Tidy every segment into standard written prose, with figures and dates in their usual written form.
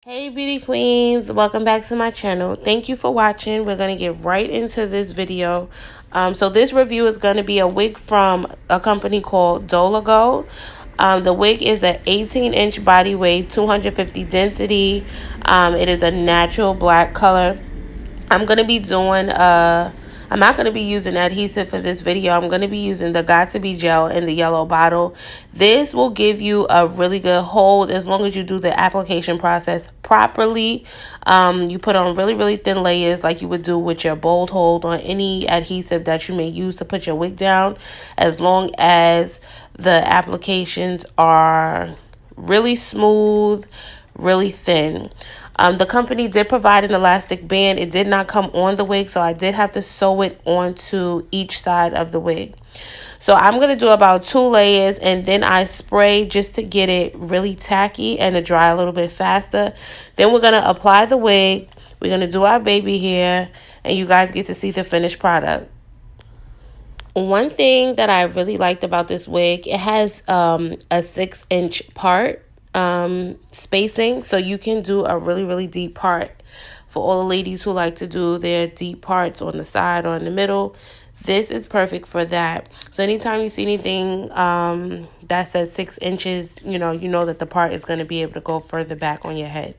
Hey beauty queens, welcome back to my channel. Thank you for watching. We're going to get right into this video. So this review is going to be a wig from a company called Dolago. The wig is an 18-inch body weight, 250 density. It is a natural black color. I'm going to be doing I'm not going to be using adhesive for this video. I'm going to be using the Got to Be gel in the yellow bottle. This will give you a really good hold as long as you do the application process properly. You put on really thin layers like you would do with your bold hold on any adhesive that you may use to put your wig down, as long as the applications are really smooth, really thin. The company did provide an elastic band. It did not come on the wig, so I did have to sew it onto each side of the wig. So I'm going to do about 2 layers, and then I spray just to get it really tacky and to dry a little bit faster. Then we're going to apply the wig. We're going to do our baby hair, and you guys get to see the finished product. One thing that I really liked about this wig, it has a 6-inch part spacing, so you can do a really deep part. For all the ladies who like to do their deep parts on the side or in the middle, this is perfect for that. So anytime you see anything that says 6 inches, you know that the part is going to be able to go further back on your head.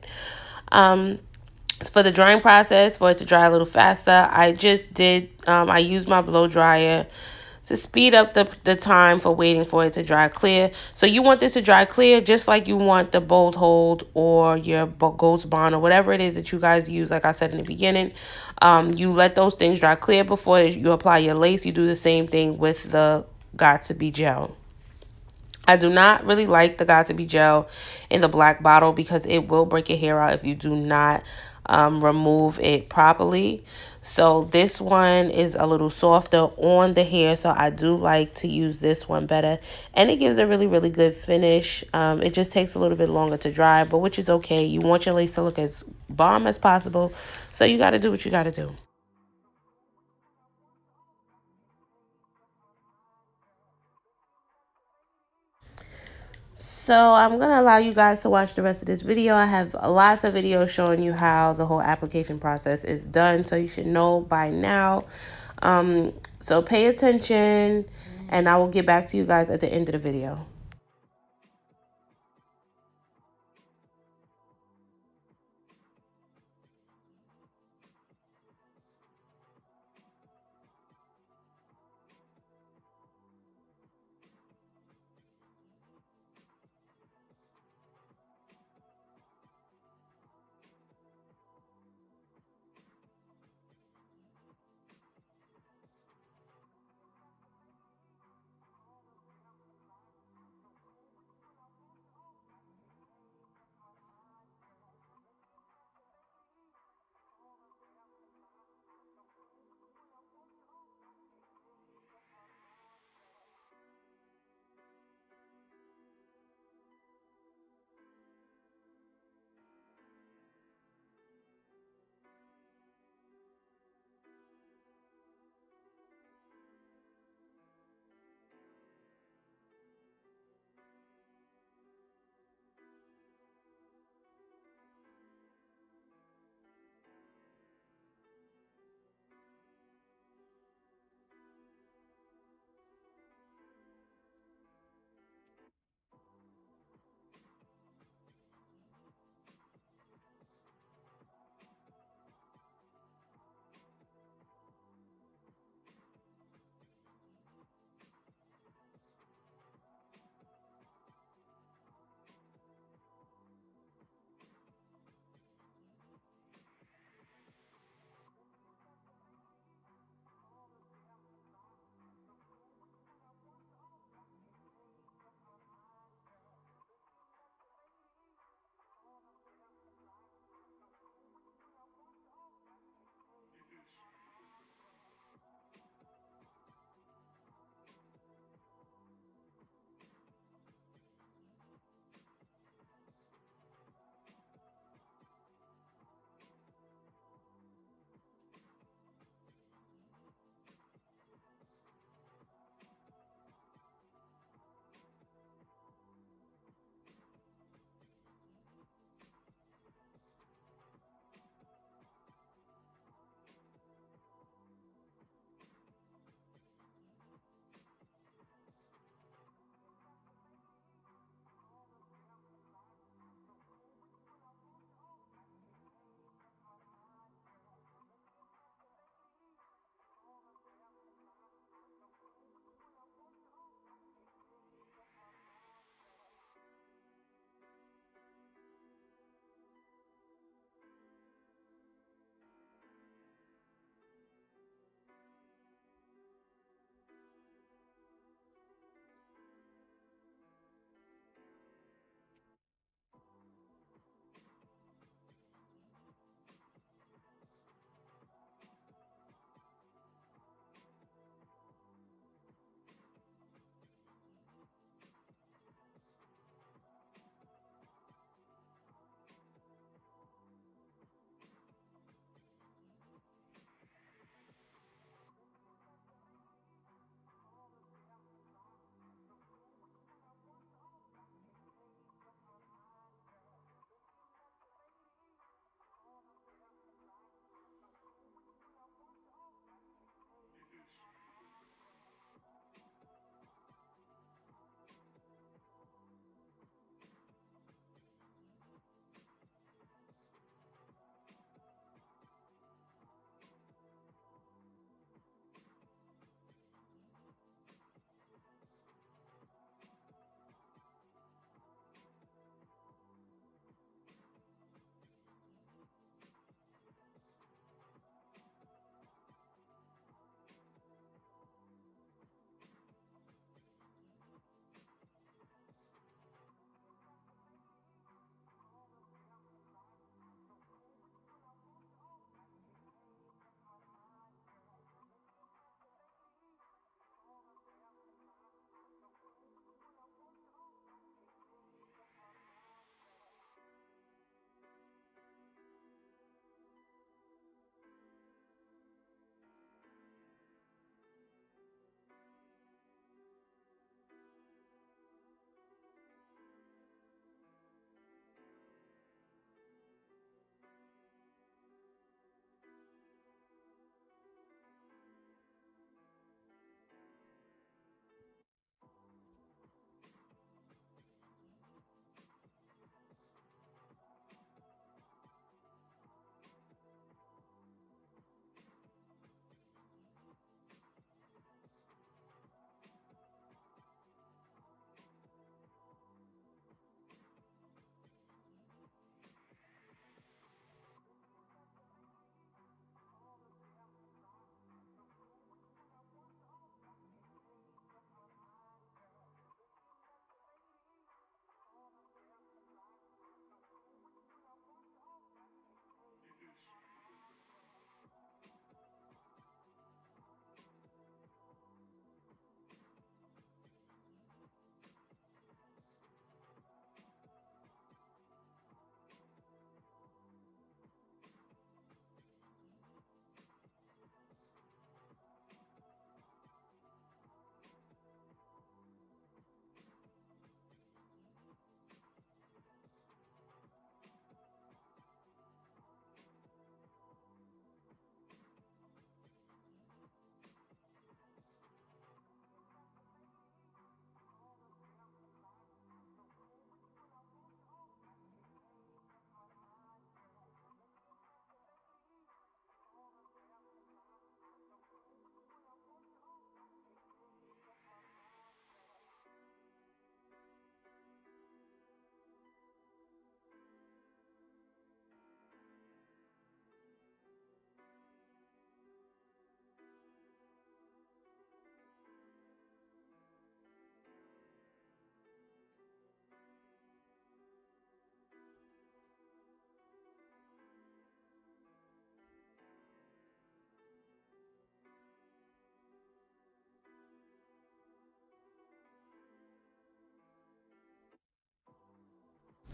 For the drying process, for it to dry a little faster, I used my blow dryer to speed up the time for waiting for it to dry clear. So you want this to dry clear just like you want the bold hold or your ghost bond or whatever it is that you guys use. Like I said in the beginning, you let those things dry clear before you apply your lace. You do the same thing with the Got to Be gel. I do not really like the Got to Be gel in the black bottle because it will break your hair out if you do not remove it properly. So this one is a little softer on the hair, so I do like to use this one better, and it gives a really good finish. It just takes a little bit longer to dry, but which is okay. You want your lace to look as bomb as possible, so you got to do what you got to do. So I'm going to allow you guys to watch the rest of this video. I have lots of videos showing you how the whole application process is done, so you should know by now. So pay attention, and I will get back to you guys at the end of the video.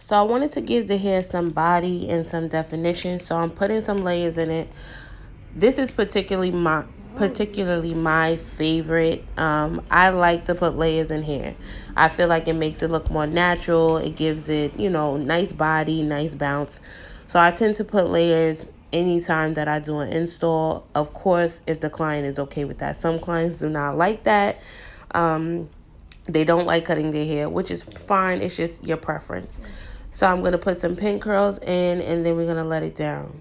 So I wanted to give the hair some body and some definition. So I'm putting some layers in it. This is particularly my favorite. I like to put layers in hair. I feel like it makes it look more natural. It gives it, nice body, nice bounce. So I tend to put layers anytime that I do an install. Of course, if the client is okay with that. Some clients do not like that. They don't like cutting their hair, which is fine. It's just your preference. So I'm going to put some pin curls in, and then we're going to let it down.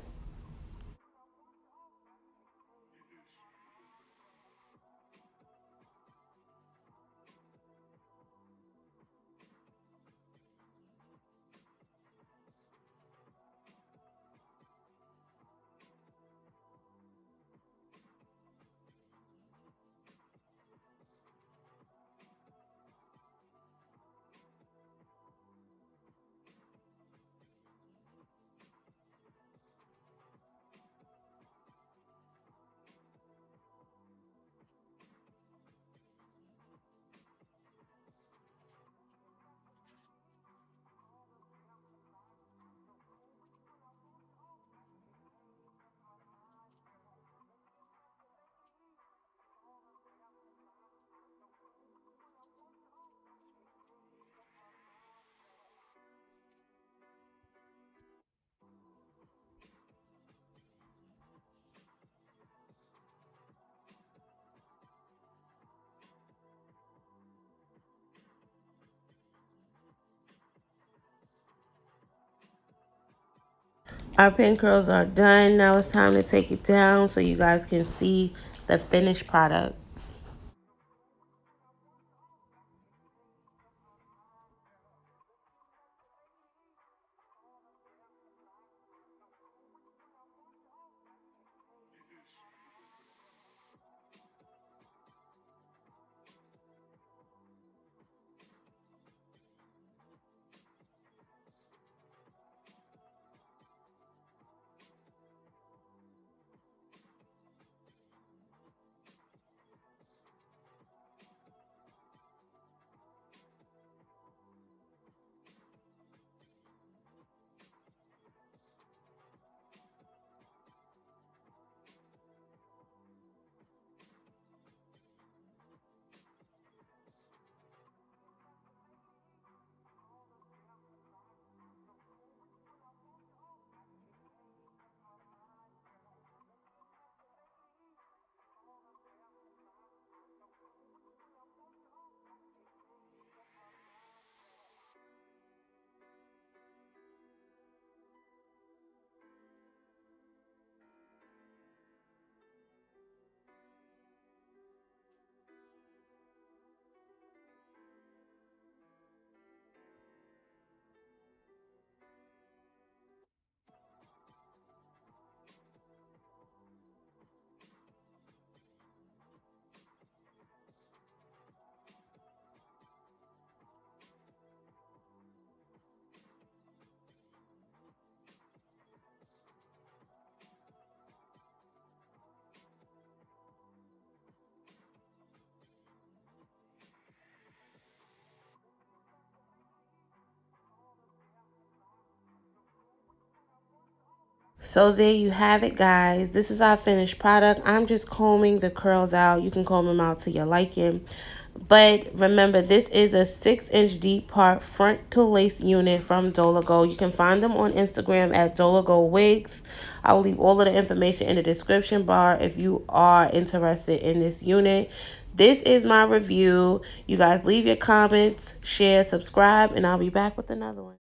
Our pin curls are done. Now it's time to take it down so you guys can see the finished product. So there you have it, guys. This is our finished product. I'm just combing the curls out. You can comb them out to your liking. But remember, this is a 6-inch deep part front to lace unit from Dolago. You can find them on Instagram at Dolago Wigs. I will leave all of the information in the description bar if you are interested in this unit. This is my review. You guys leave your comments, share, subscribe, and I'll be back with another one.